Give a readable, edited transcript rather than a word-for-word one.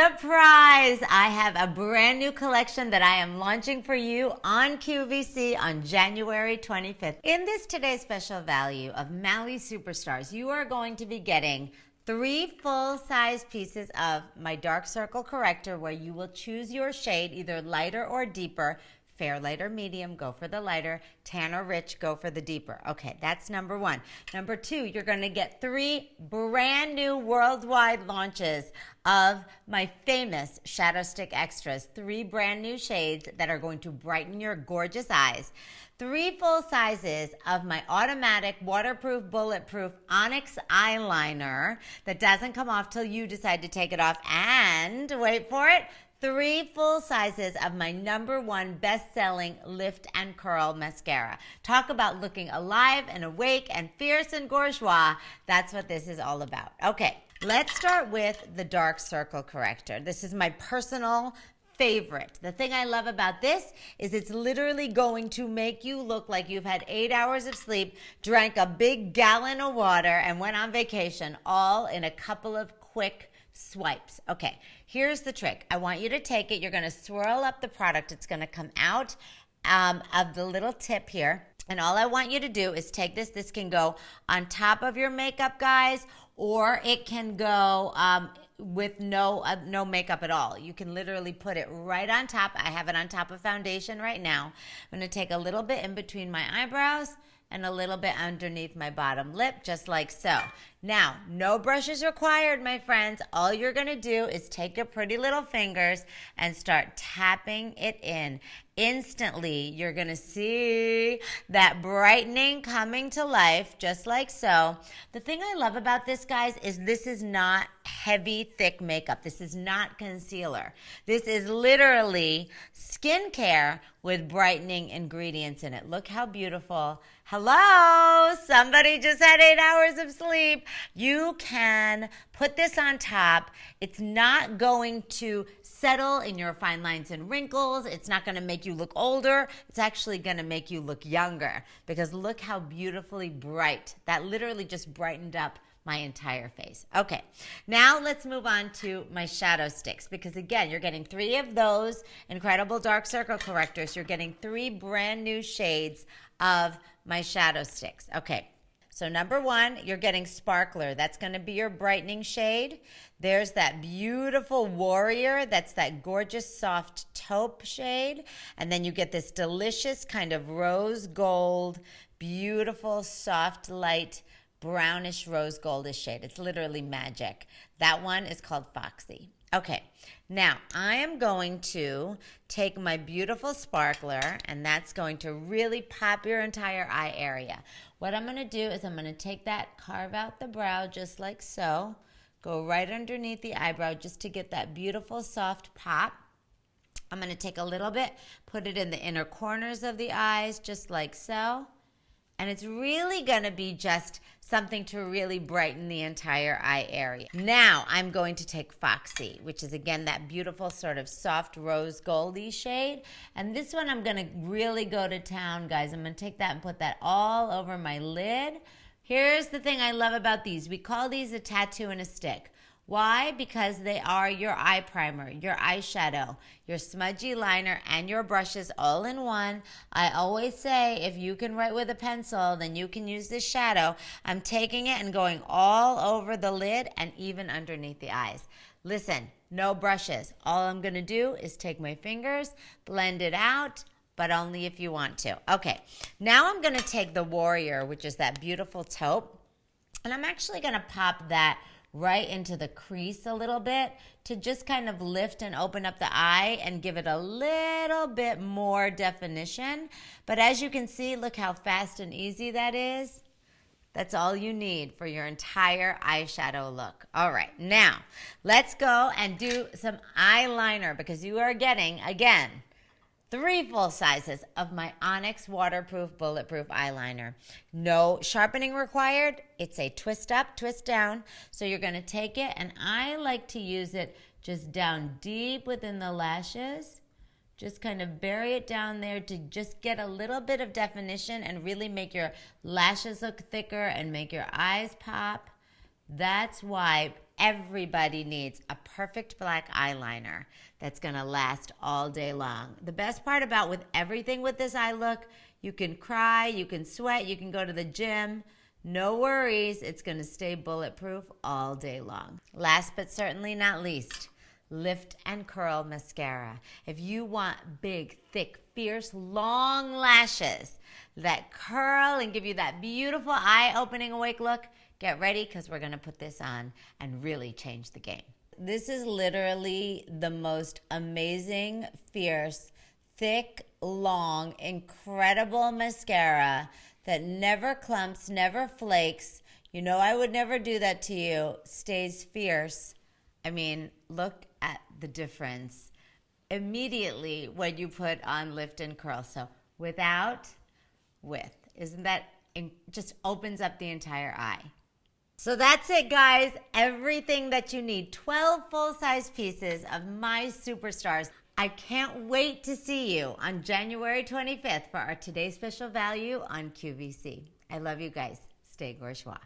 Surprise! I have a brand new collection that I am launching for you on QVC on January 25th. In this today's special value of Mally Superstars, you are going to be getting 3 full-size pieces of my dark circle corrector where you will choose your shade, either lighter or deeper. Fair, light, or medium, go for the lighter. Tan or rich, go for the deeper. Okay, that's number 1. Number 2, you're going to get 3 brand new worldwide launches of my famous Shadow Stick Extras. 3 brand new shades that are going to brighten your gorgeous eyes. 3 full sizes of my automatic waterproof, bulletproof Onyx eyeliner that doesn't come off till you decide to take it off. And wait for it, 3 full sizes of my #1 best-selling Lift and Curl mascara. Talk about looking alive and awake and fierce and bourgeois. That's what this is all about. Okay, let's start with the dark circle corrector. This is my personal favorite. The thing I love about this is it's literally going to make you look like you've had 8 hours of sleep, drank a big gallon of water, and went on vacation, all in a couple of quick swipes. Okay, here's the trick. I want you to take it. You're going to swirl up the product. It's going to come out of the little tip here. And all I want you to do is take this. This can go on top of your makeup, guys, or it can go with no makeup at all. You can literally put it right on top. I have it on top of foundation right now. I'm going to take a little bit in between my eyebrows and a little bit underneath my bottom lip, just like so. Now, no brushes required, my friends. All you're gonna do is take your pretty little fingers and start tapping it in. Instantly, you're gonna see that brightening coming to life, just like so. The thing I love about this, guys, is this is not heavy, thick makeup. This is not concealer. This is literally skincare with brightening ingredients in it. Look how beautiful. Hello, somebody just had 8 hours of sleep. You can put this on top. It's not going to settle in your fine lines and wrinkles. It's not going to make you look older. It's actually going to make you look younger, because look how beautifully bright. That literally just brightened up my entire face. Okay, now let's move on to my shadow sticks, because again, you're getting 3 of those incredible dark circle correctors. You're getting 3 brand new shades of my shadow sticks. Okay, so number 1, you're getting Sparkler. That's going to be your brightening shade. There's that beautiful Warrior. That's that gorgeous soft taupe shade. And then you get this delicious kind of rose gold, beautiful soft light brownish rose goldish shade. It's literally magic. That one is called Foxy. Okay, now I am going to take my beautiful Sparkler, and that's going to really pop your entire eye area. What I'm going to do is I'm going to take that, carve out the brow just like so, go right underneath the eyebrow just to get that beautiful soft pop. I'm going to take a little bit, put it in the inner corners of the eyes just like so. And it's really going to be just something to really brighten the entire eye area. Now I'm going to take Foxy, which is again that beautiful sort of soft rose goldy shade. And this one I'm going to really go to town, guys. I'm going to take that and put that all over my lid. Here's the thing I love about these. We call these a tattoo and a stick. Why? Because they are your eye primer, your eyeshadow, your smudgy liner, and your brushes all in one. I always say if you can write with a pencil, then you can use this shadow. I'm taking it and going all over the lid and even underneath the eyes. Listen, no brushes. All I'm going to do is take my fingers, blend it out, but only if you want to. Okay, now I'm going to take the Warrior, which is that beautiful taupe, and I'm actually going to pop that right into the crease a little bit to just kind of lift and open up the eye and give it a little bit more definition. But as you can see, look how fast and easy that is. That's all you need for your entire eyeshadow look. All right, now let's go and do some eyeliner, because you are getting, again, 3 full sizes of my Onyx waterproof bulletproof eyeliner. No sharpening required. It's a twist up, twist down. So you're going to take it, and I like to use it just down deep within the lashes. Just kind of bury it down there to just get a little bit of definition and really make your lashes look thicker and make your eyes pop. That's why everybody needs a perfect black eyeliner that's gonna last all day long. The best part about with everything with this eye look, you can cry, you can sweat, you can go to the gym. No worries, it's gonna stay bulletproof all day long. Last but certainly not least, Lift and Curl Mascara. If you want big, thick, fierce, long lashes that curl and give you that beautiful eye-opening awake look, get ready because we're gonna put this on and really change the game. This is literally the most amazing, fierce, thick, long, incredible mascara that never clumps, never flakes. You know I would never do that to you. Stays fierce. I mean, look at the difference immediately when you put on Lift and Curl. So without, with. Isn't that, just opens up the entire eye. So that's it, guys. Everything that you need. 12 full-size pieces of my superstars. I can't wait to see you on January 25th for our Today's Special Value on QVC. I love you guys. Stay bourgeois.